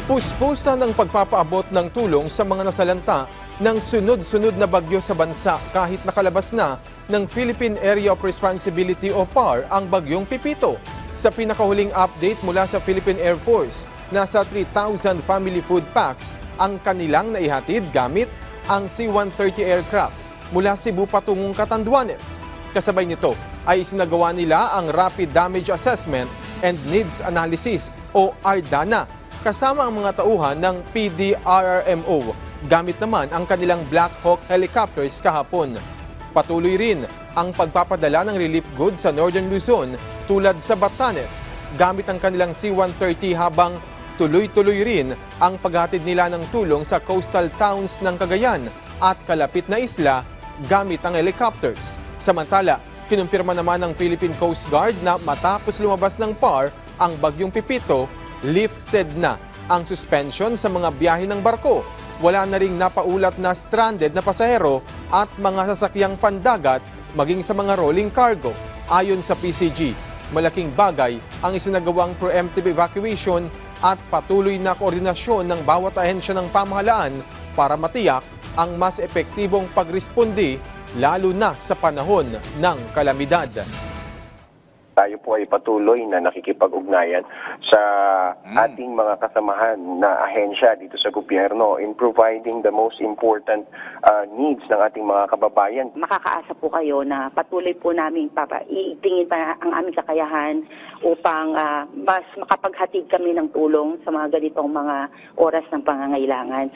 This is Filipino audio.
Puspusan ang pagpapaabot ng tulong sa mga nasalanta ng sunod-sunod na bagyo sa bansa kahit nakalabas na ng Philippine Area of Responsibility o PAR ang bagyong Pipito. Sa pinakahuling update mula sa Philippine Air Force, nasa 3,000 family food packs ang kanilang naihatid gamit ang C-130 aircraft mula Cebu patungong Catanduanes. Kasabay nito ay isinagawa nila ang Rapid Damage Assessment and Needs Analysis o RDANA kasama ang mga tauhan ng PDRRMO gamit naman ang kanilang Black Hawk helicopters kahapon. Patuloy rin ang pagpapadala ng relief goods sa Northern Luzon tulad sa Batanes gamit ang kanilang C-130 habang tuloy-tuloy rin ang paghatid nila ng tulong sa coastal towns ng Cagayan at kalapit na isla gamit ang helicopters. Samantala, kinumpirma naman ng Philippine Coast Guard na matapos lumabas ng PAR ang bagyong Pipito, lifted na ang suspension sa mga biyahe ng barko. Wala na ring napaulat na stranded na pasahero at mga sasakyang pandagat maging sa mga rolling cargo. Ayon sa PCG, malaking bagay ang isinagawang preemptive evacuation at patuloy na koordinasyon ng bawat ahensya ng pamahalaan para matiyak ang mas epektibong pagresponde lalo na sa panahon ng kalamidad. Tayo po ay patuloy na nakikipag-ugnayan sa ating mga kasamahan na ahensya dito sa gobyerno in providing the most important needs ng ating mga kababayan. Makakaasa po kayo na patuloy po namin itingin pa ang aming kakayahan upang mas makapaghatid kami ng tulong sa mga ganitong mga oras ng pangangailangan.